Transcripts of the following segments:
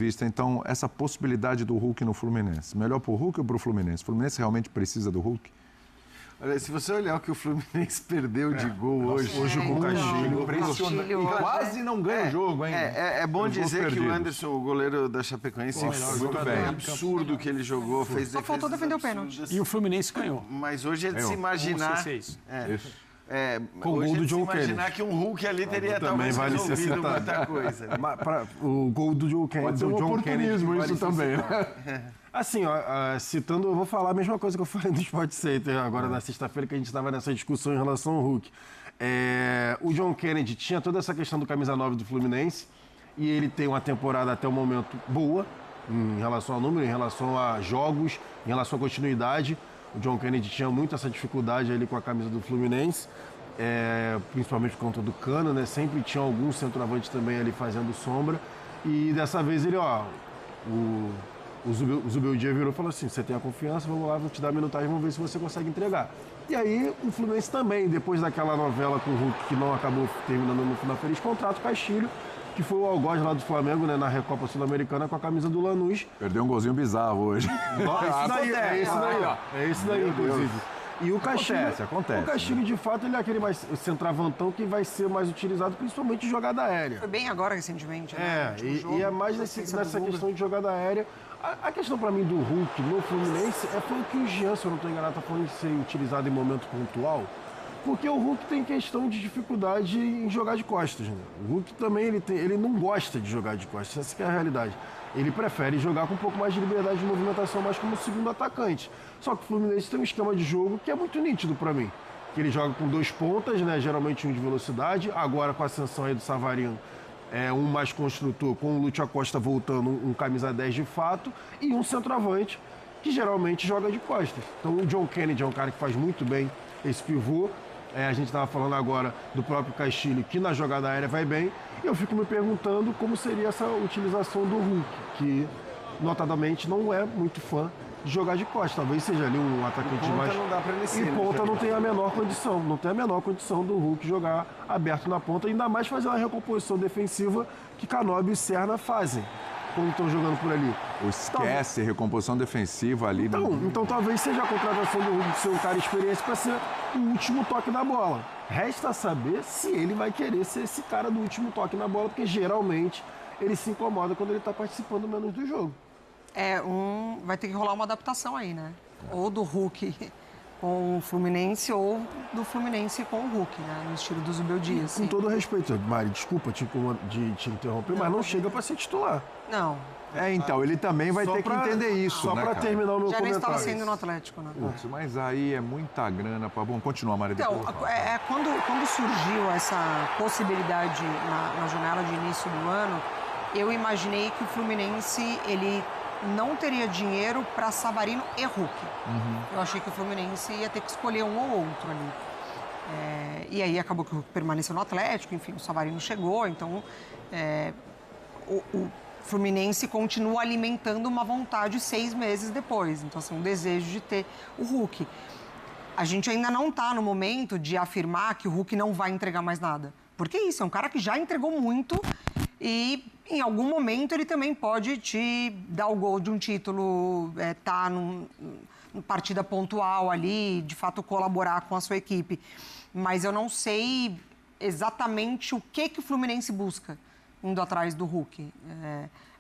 vista, então, essa possibilidade do Hulk no Fluminense? Melhor para o Hulk ou para o Fluminense? O Fluminense realmente precisa do Hulk? Olha, se você olhar o que o Fluminense perdeu de gol hoje... Hoje com o Castilho. Impressionante. E quase não ganha o jogo, hein? É bom dizer que o Anderson, o goleiro da Chapecoense, muito bem. absurdo que ele jogou, fez Só faltou defender o pênalti. E o Fluminense ganhou. Mas hoje é de se imaginar... Com o gol do John Kennedy. Imaginar que um Hulk ali teria também talvez vale ser resolvido citado. muita coisa. Né? O gol do John Kennedy. Pode ser um oportunismo isso também, né? Assim, ó, citando, eu vou falar a mesma coisa que eu falei do Sport Center agora na sexta-feira, que a gente estava nessa discussão em relação ao Hulk. O John Kennedy tinha toda essa questão do camisa 9 do Fluminense e ele tem uma temporada até o momento boa em relação ao número, em relação a jogos, em relação à continuidade. O John Kennedy tinha muito essa dificuldade ali com a camisa do Fluminense, principalmente por conta do Cano, né? Sempre tinha algum centroavante também ali fazendo sombra. E dessa vez ele, o Zubeldia virou e falou assim, você tem a confiança, vamos lá, vou te dar a minutagem, vamos ver se você consegue entregar. E aí o Fluminense também, depois daquela novela com o Hulk, que não acabou terminando no final feliz, contrata o Castilho, que foi o algoz lá do Flamengo, né, na Recopa Sul-Americana com a camisa do Lanús. Perdeu um golzinho bizarro hoje. É esse daí, inclusive. E o Castilho, acontece. O Castilho, de fato, ele é aquele mais centroavantão que vai ser mais utilizado, principalmente em jogada aérea. Foi bem agora, recentemente, né? E é mais nessa questão de jogada aérea. A questão para mim do Hulk no Fluminense foi o que o Jean, se eu não estou enganado, está falando de ser utilizado em momento pontual, porque o Hulk tem questão de dificuldade em jogar de costas. Né? O Hulk também ele não gosta de jogar de costas, essa que é a realidade. Ele prefere jogar com um pouco mais de liberdade de movimentação, mais como segundo atacante. Só que o Fluminense tem um esquema de jogo que é muito nítido para mim. Que ele joga com 2 pontas, né? Geralmente um de velocidade, agora com a ascensão aí do Savarino, um mais construtor, com o Lúcio Acosta voltando, um camisa 10 de fato, e um centroavante, que geralmente joga de costas. Então o John Kennedy é um cara que faz muito bem esse pivô. A gente estava falando agora do próprio Castilho, que na jogada aérea vai bem, e eu fico me perguntando como seria essa utilização do Hulk, que notadamente não é muito fã de jogar de costas. Talvez seja ali um atacante mais... Não dá pra descer, e ponta não tem a menor condição. Não tem a menor condição do Hulk jogar aberto na ponta, ainda mais fazer uma recomposição defensiva que Canóbio e Serna fazem quando estão jogando por ali. Esquece recomposição defensiva ali. Então talvez seja a contratação do Hulk ser um cara experiente para ser o último toque da bola. Resta saber se ele vai querer ser esse cara do último toque na bola, porque geralmente ele se incomoda quando ele está participando menos do jogo. Vai ter que rolar uma adaptação aí, né? Ou do Hulk com o Fluminense ou do Fluminense com o Hulk, né? No estilo do Zubeldia. Com todo respeito, Mari, desculpa te interromper, mas não chega para ser titular. Não. Então, ele também vai ter que entender isso, só né, para terminar o meu Já comentário. nem estava sendo no Atlético, né? Mas aí é muita grana. Vamos continuar, Maria. Então, quando surgiu essa possibilidade na janela de início do ano, eu imaginei que o Fluminense, ele não teria dinheiro para Savarino e Hulk. Eu achei que o Fluminense ia ter que escolher um ou outro ali. E aí acabou que o Hulk permaneceu no Atlético, enfim, o Savarino chegou, então o Fluminense continua alimentando uma vontade 6 meses depois. Então, assim, um desejo de ter o Hulk. A gente ainda não está no momento de afirmar que o Hulk não vai entregar mais nada. Porque isso, é um cara que já entregou muito e em algum momento ele também pode te dar o gol de um título, tá numa partida pontual ali, de fato colaborar com a sua equipe. Mas eu não sei exatamente o que o Fluminense busca indo atrás do Hulk.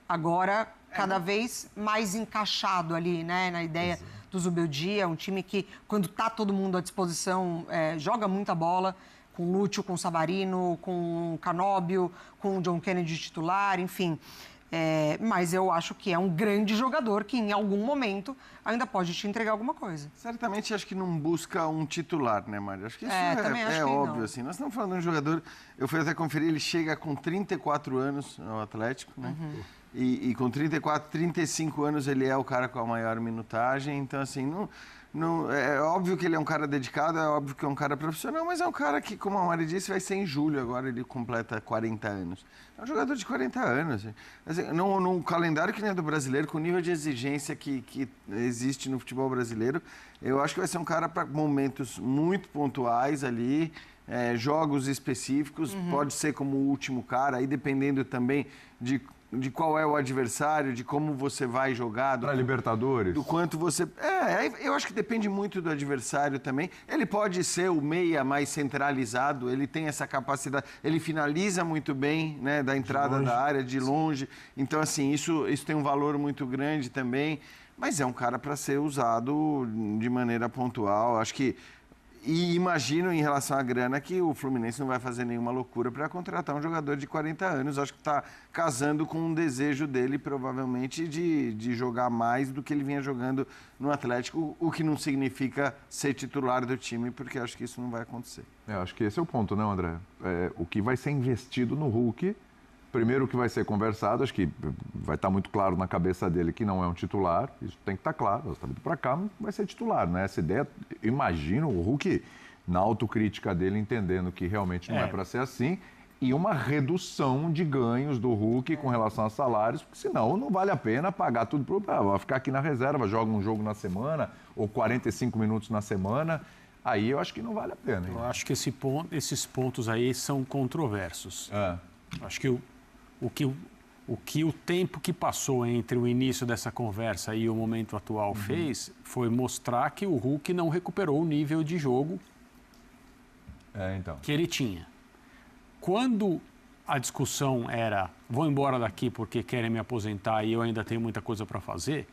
Agora, cada vez mais encaixado ali, né, na ideia do Zubeldia, um time que, quando tá todo mundo à disposição, joga muita bola, com o Lúcio, com o Savarino, com o Canóbio, com o John Kennedy titular, enfim. Mas eu acho que é um grande jogador que, em algum momento, ainda pode te entregar alguma coisa. Certamente, acho que não busca um titular, né, Mário? Acho que isso é óbvio, assim. Nós estamos falando de um jogador... Eu fui até conferir, ele chega com 34 anos ao Atlético, né? E com 34, 35 anos, ele é o cara com a maior minutagem. Então, assim, é óbvio que ele é um cara dedicado, é óbvio que é um cara profissional, mas é um cara que, como a Mari disse, vai ser em julho, agora ele completa 40 anos. É um jogador de 40 anos. Assim, num calendário que nem é do brasileiro, com o nível de exigência que existe no futebol brasileiro, eu acho que vai ser um cara para momentos muito pontuais ali, jogos específicos, pode ser como o último cara, aí dependendo também de de qual é o adversário, de como você vai jogar. Para Libertadores? Do quanto você... eu acho que depende muito do adversário também. Ele pode ser o meia mais centralizado, ele tem essa capacidade, ele finaliza muito bem, né, da entrada da área, de longe. Então, assim, isso tem um valor muito grande também. Mas é um cara para ser usado de maneira pontual. Acho que... E imagino, em relação à grana, que o Fluminense não vai fazer nenhuma loucura para contratar um jogador de 40 anos. Acho que está casando com um desejo dele, provavelmente, de jogar mais do que ele vinha jogando no Atlético, o que não significa ser titular do time, porque acho que isso não vai acontecer. Acho que esse é o ponto, né, André? O que vai ser investido no Hulk, primeiro o que vai ser conversado, acho que vai estar muito claro na cabeça dele que não é um titular, isso tem que estar claro, você está vindo para cá, vai ser titular, né? Essa ideia, imagino o Hulk, na autocrítica dele, entendendo que realmente não é para ser assim, e uma redução de ganhos do Hulk com relação a salários, porque senão não vale a pena pagar tudo vai ficar aqui na reserva, joga um jogo na semana, ou 45 minutos na semana, aí eu acho que não vale a pena. Hein? Eu acho que esses pontos aí são controversos. Acho que o tempo que passou entre o início dessa conversa e o momento atual fez foi mostrar que o Hulk não recuperou o nível de jogo que ele tinha. Quando a discussão era vou embora daqui porque querem me aposentar e eu ainda tenho muita coisa para fazer,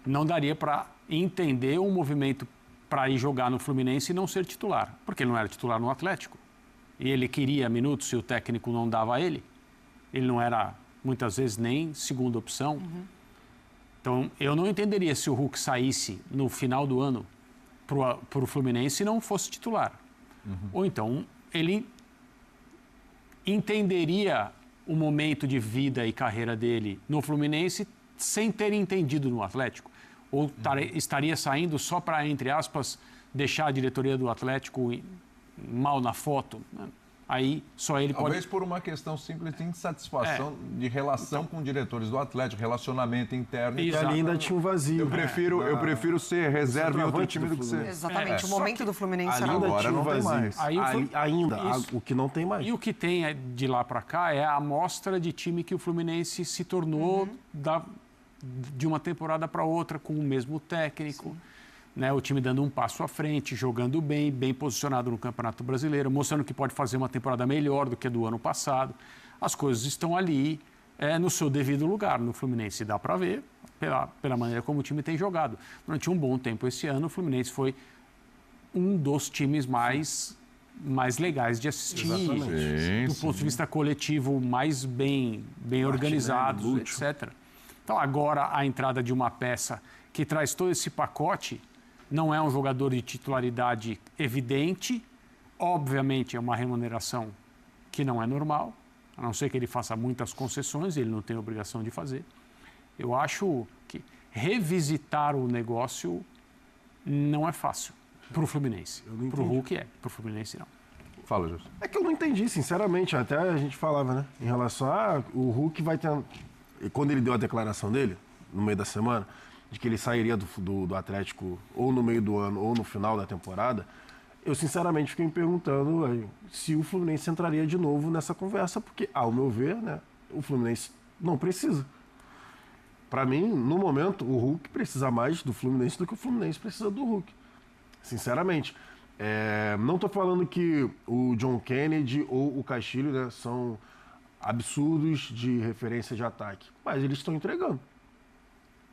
não daria para entender um movimento para ir jogar no Fluminense e não ser titular, porque ele não era titular no Atlético. E ele queria minutos e o técnico não dava a ele. Ele não era, muitas vezes, nem segunda opção. Então, eu não entenderia se o Hulk saísse no final do ano para o Fluminense e não fosse titular. Ou então, ele entenderia o momento de vida e carreira dele no Fluminense sem ter entendido no Atlético. Ou estaria saindo só para, entre aspas, deixar a diretoria do Atlético mal na foto. Aí só ele Talvez pode... por uma questão simples de insatisfação de relação com diretores do Atlético, relacionamento interno. E ali ainda tinha um vazio. Eu prefiro ser reserva em outro time do que ser... Exatamente, o momento do Fluminense era ainda agora tinha um não tem vazio. mais. Aí o que não tem mais. E o que tem de lá para cá é a amostra de time que o Fluminense se tornou de uma temporada para outra com o mesmo técnico. Né, o time dando um passo à frente, jogando bem posicionado no Campeonato Brasileiro, mostrando que pode fazer uma temporada melhor do que a do ano passado. As coisas estão ali no seu devido lugar no Fluminense. Dá para ver pela maneira como o time tem jogado. Durante um bom tempo esse ano, o Fluminense foi um dos times mais legais de assistir. Do ponto de vista coletivo, mais bem organizados, etc. Então, agora, a entrada de uma peça que traz todo esse pacote... Não é um jogador de titularidade evidente. Obviamente, é uma remuneração que não é normal, a não ser que ele faça muitas concessões, ele não tem obrigação de fazer. Eu acho que revisitar o negócio não é fácil para o Fluminense. Para o Hulk para o Fluminense não. Fala, Justo. É que eu não entendi, sinceramente. Até a gente falava, né? Em relação a o Hulk vai ter... E quando ele deu a declaração dele, no meio da semana... de que ele sairia do Atlético ou no meio do ano ou no final da temporada, eu sinceramente fiquei me perguntando se o Fluminense entraria de novo nessa conversa, porque, ao meu ver, né, o Fluminense não precisa. Para mim, no momento, o Hulk precisa mais do Fluminense do que o Fluminense precisa do Hulk. Sinceramente. Não estou falando que o John Kennedy ou o Castilho, né, são absurdos de referência de ataque, mas eles estão entregando.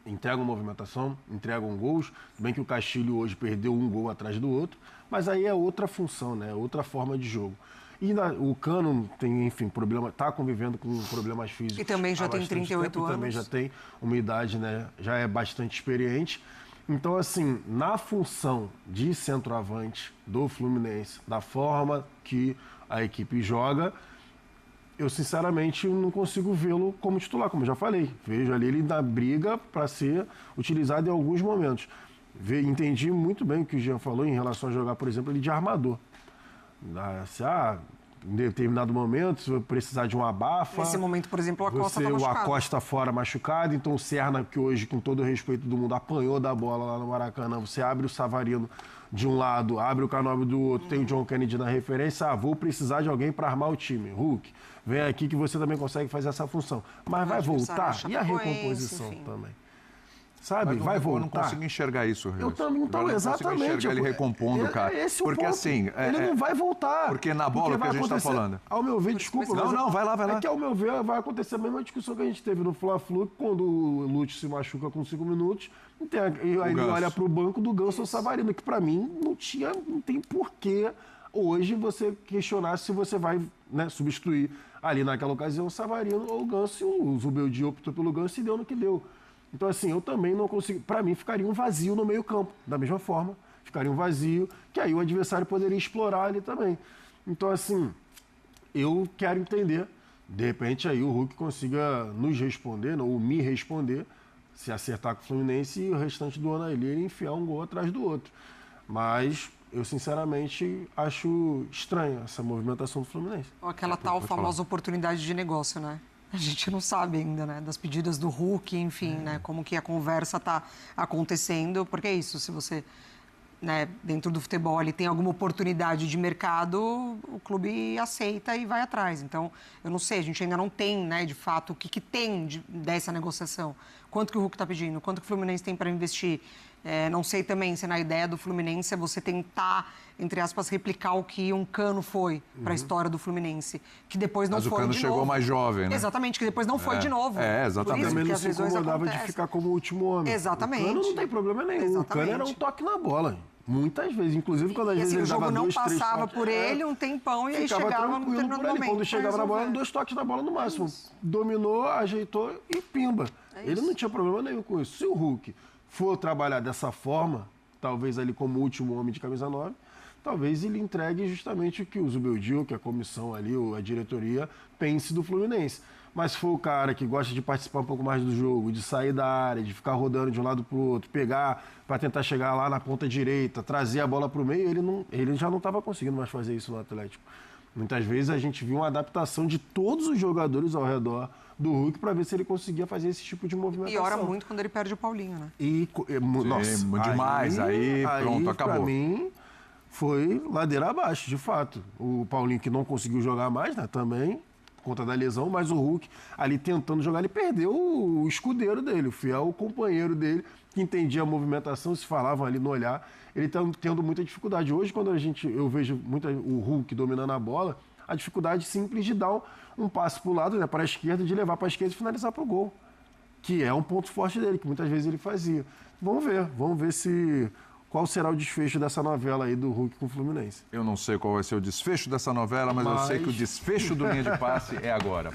Entregam movimentação, entregam gols. Bem que o Castilho hoje perdeu um gol atrás do outro, mas aí é outra função, né? Outra forma de jogo. E o Cano tem, enfim, problema, está convivendo com problemas físicos. E também já tem 38 anos. Também já tem uma idade, né? Já é bastante experiente. Então, assim, na função de centroavante do Fluminense, da forma que a equipe joga, eu, sinceramente, não consigo vê-lo como titular, como eu já falei. Vejo ali ele na briga para ser utilizado em alguns momentos. Entendi muito bem o que o Jean falou em relação a jogar, por exemplo, ele de armador. em determinado momento, se precisar de um abafa... Nesse momento, por exemplo, o Acosta está machucado. O Acosta fora machucado, então o Serna, que hoje, com todo o respeito do mundo, apanhou da bola lá no Maracanã, você abre o Savarino de um lado, abre o Canóbio do outro, tem o John Kennedy na referência, vou precisar de alguém para armar o time. Hulk, vem aqui que você também consegue fazer essa função. Mas vai voltar? E a recomposição também? Sabe? Vai voltar. Eu não consigo enxergar isso. Eu também, então, exatamente. Eu não consigo enxergar ele recompondo, cara. Esse porque ponto. Assim... ele não vai voltar. Porque na bola que a gente está falando. Ao meu ver, desculpa. Não, vai lá. É que, ao meu ver, vai acontecer a mesma discussão que a gente teve no Fla-Flu, quando o Lúcio se machuca com 5 minutos, e aí ele olha para o banco do Ganso ou Savarino, que para mim não tem porquê hoje você questionar se você vai, né, substituir ali naquela ocasião o Savarino ou o Ganso. O Zubeldia optou pelo Ganso e deu no que deu. Então, assim, eu também não consigo... Para mim, ficaria um vazio no meio-campo. Da mesma forma, ficaria um vazio que aí o adversário poderia explorar ali também. Então, assim, eu quero entender. De repente, aí o Hulk consiga nos responder, ou me responder, se acertar com o Fluminense e o restante do ano ali ele enfiar um gol atrás do outro. Mas eu, sinceramente, acho estranha essa movimentação do Fluminense. Aquela tal famosa oportunidade de negócio, né? A gente não sabe ainda, né? Das pedidas do Hulk, enfim, né? Como que a conversa está acontecendo. Porque é isso, se você, né, dentro do futebol, ele tem alguma oportunidade de mercado, o clube aceita e vai atrás. Então, eu não sei, a gente ainda não tem, né, de fato, o que tem dessa negociação. Quanto que o Hulk está pedindo? Quanto que o Fluminense tem para investir? Não sei também se na ideia do Fluminense é você tentar, entre aspas, replicar o que um Cano foi para a história do Fluminense, que depois não foi de novo. Mas o Cano chegou mais jovem, né? Exatamente, que depois não foi de novo. Exatamente. Também não se incomodava de ficar como o último homem. Exatamente. O Cano não tem problema nenhum. Exatamente. O Cano era um toque na bola. Muitas vezes, inclusive quando às vezes ele dava 2, 3 toques. O jogo não passava por ele um tempão e aí chegava no determinado momento. Quando chegava na bola, eram 2 toques na bola no máximo. Dominou, ajeitou e pimba. Ele não tinha problema nenhum com isso. Se o Hulk for trabalhar dessa forma, talvez ali como último homem de camisa 9, talvez ele entregue justamente o que o Zubeldia, que a comissão ali, a diretoria, pense do Fluminense. Mas se for o cara que gosta de participar um pouco mais do jogo, de sair da área, de ficar rodando de um lado para o outro, pegar para tentar chegar lá na ponta direita, trazer a bola para o meio, ele já não estava conseguindo mais fazer isso no Atlético. Muitas vezes a gente viu uma adaptação de todos os jogadores ao redor do Hulk para ver se ele conseguia fazer esse tipo de movimentação. E ora muito quando ele perde o Paulinho, né? Nossa, demais. Aí pronto, acabou. Para mim, foi ladeira abaixo, de fato. O Paulinho, que não conseguiu jogar mais, né, também, por conta da lesão, mas o Hulk, ali tentando jogar, ele perdeu o escudeiro dele, o fiel companheiro dele, que entendia a movimentação, se falavam ali no olhar. Ele está tendo muita dificuldade. Hoje, quando eu vejo muito o Hulk dominando a bola, a dificuldade simples de dar um passo para o lado, né, para a esquerda, de levar para a esquerda e finalizar para o gol, que é um ponto forte dele, que muitas vezes ele fazia. Vamos ver qual será o desfecho dessa novela aí do Hulk com o Fluminense. Eu não sei qual vai ser o desfecho dessa novela, mas eu sei que o desfecho do Linha de Passe é agora.